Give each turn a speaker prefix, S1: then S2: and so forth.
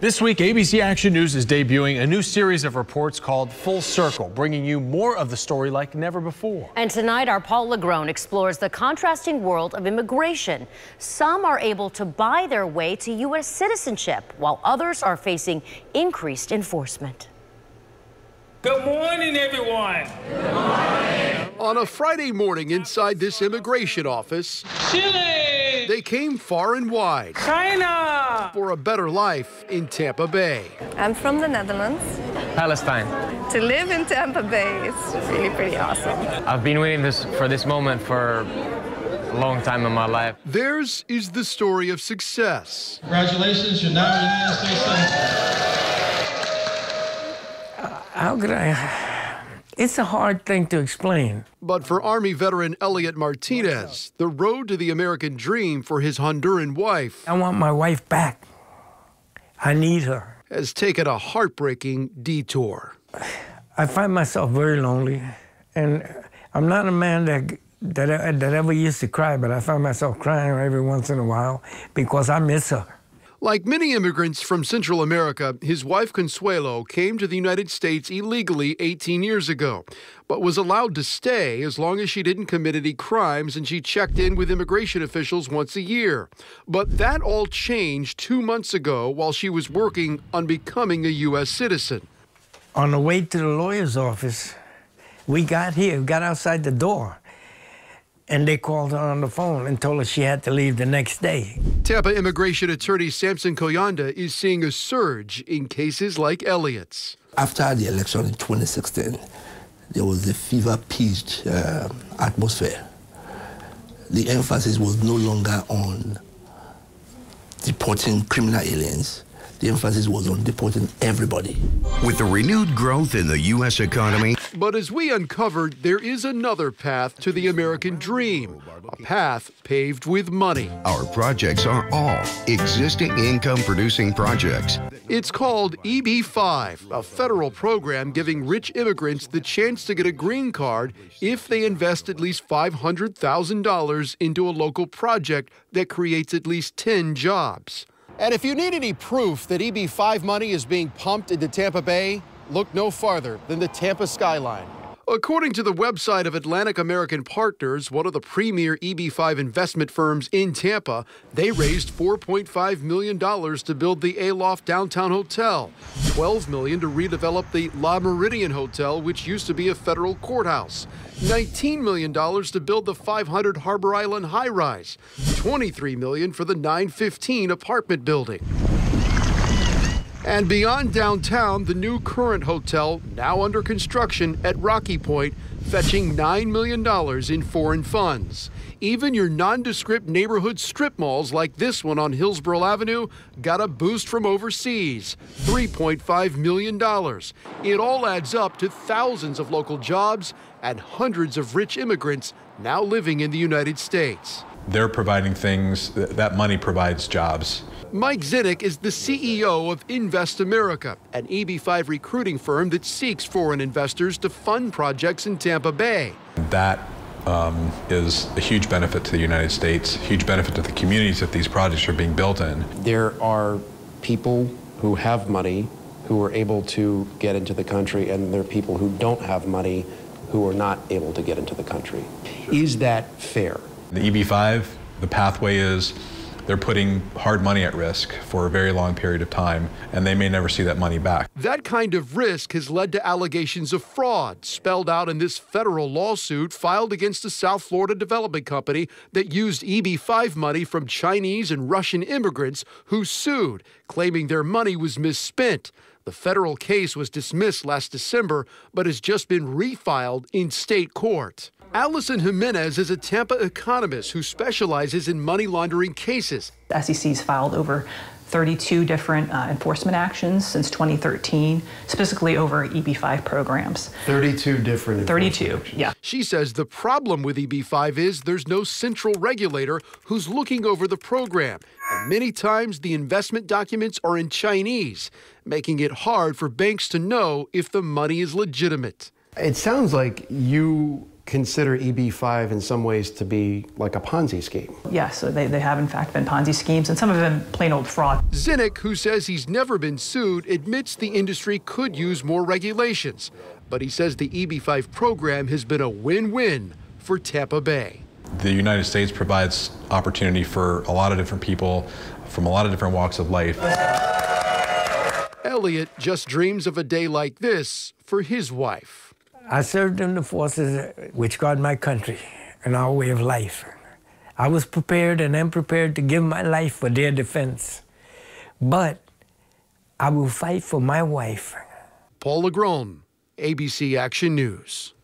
S1: This week, ABC Action News is debuting a new series of reports called Full Circle, bringing you more of the story like never before.
S2: And tonight, our Paul Legrone explores the contrasting world of immigration. Some are able to buy their way to U.S. citizenship, while others are facing increased enforcement.
S3: Good morning, everyone.
S4: Good morning. On a Friday morning inside this immigration office,
S3: Chile.
S4: They came far and wide.
S3: China.
S4: For a better life in Tampa Bay.
S5: I'm from the Netherlands.
S6: Palestine.
S5: To live in Tampa Bay is really pretty awesome.
S6: I've been waiting for this moment for a long time in my life.
S4: Theirs is the story of success.
S7: Congratulations, you're now a United States citizen.
S8: How could I? It's a hard thing to explain.
S4: But for Army veteran Elliot Martinez, the road to the American dream for his Honduran wife,
S8: I want my wife back. I need her.
S4: Has taken a heartbreaking detour.
S8: I find myself very lonely, and I'm not a man that ever used to cry, but I find myself crying every once in a while because I miss her.
S4: Like many immigrants from Central America, his wife Consuelo came to the United States illegally 18 years ago, but was allowed to stay as long as she didn't commit any crimes and she checked in with immigration officials once a year. But that all changed 2 months ago while she was working on becoming a U.S. citizen.
S8: On the way to the lawyer's office, we got outside the door. And they called her on the phone and told her she had to leave the next day.
S4: Tampa immigration attorney Samson Koyanda is seeing a surge in cases like Elliot's.
S9: After the election in 2016, there was a fever-pitched atmosphere. The emphasis was no longer on deporting criminal aliens. The emphasis was on deporting everybody.
S10: With the renewed growth in the U.S. economy.
S4: But as we uncovered, there is another path to the American dream, a path paved with money.
S10: Our projects are all existing income-producing projects.
S4: It's called EB-5, a federal program giving rich immigrants the chance to get a green card if they invest at least $500,000 into a local project that creates at least 10 jobs. And if you need any proof that EB-5 money is being pumped into Tampa Bay, look no farther than the Tampa skyline. According to the website of Atlantic American Partners, one of the premier EB-5 investment firms in Tampa, they raised $4.5 million to build the Aloft Downtown Hotel, $12 million to redevelop the La Meridian Hotel, which used to be a federal courthouse, $19 million to build the 500 Harbor Island high-rise, $23 million for the 915 apartment building. And beyond downtown, the new Current Hotel, now under construction at Rocky Point, fetching $9 million in foreign funds. Even your nondescript neighborhood strip malls like this one on Hillsborough Avenue got a boost from overseas, $3.5 million. It all adds up to thousands of local jobs and hundreds of rich immigrants now living in the United States.
S11: They're providing things, that money provides jobs.
S4: Mike Zinnick is the CEO of Invest America, an EB-5 recruiting firm that seeks foreign investors to fund projects in Tampa Bay.
S11: That is a huge benefit to the United States, huge benefit to the communities that these projects are being built in.
S12: There are people who have money who are able to get into the country, and there are people who don't have money who are not able to get into the country. Is that fair?
S11: The EB-5, the pathway is they're putting hard money at risk for a very long period of time, and they may never see that money back.
S4: That kind of risk has led to allegations of fraud spelled out in this federal lawsuit filed against a South Florida development company that used EB-5 money from Chinese and Russian immigrants who sued, claiming their money was misspent. The federal case was dismissed last December, but has just been refiled in state court. Allison Jimenez is a Tampa economist who specializes in money laundering cases.
S13: The SEC's filed over 32 different enforcement actions since 2013, specifically over EB-5 programs.
S12: 32 different
S13: 32, yeah.
S4: She says the problem with EB-5 is there's no central regulator who's looking over the program. And many times the investment documents are in Chinese, making it hard for banks to know if the money is legitimate.
S12: It sounds like you consider EB-5 in some ways to be like a Ponzi scheme.
S13: Yes, so they have in fact been Ponzi schemes, and some of them plain old fraud.
S4: Zinnick, who says he's never been sued, admits the industry could use more regulations. But he says the EB-5 program has been a win-win for Tampa Bay.
S11: The United States provides opportunity for a lot of different people from a lot of different walks of life.
S4: Elliot just dreams of a day like this for his wife.
S8: I served in the forces which guard my country and our way of life. I was prepared and am prepared to give my life for their defense. But I will fight for my wife.
S4: Paul Legron, ABC Action News.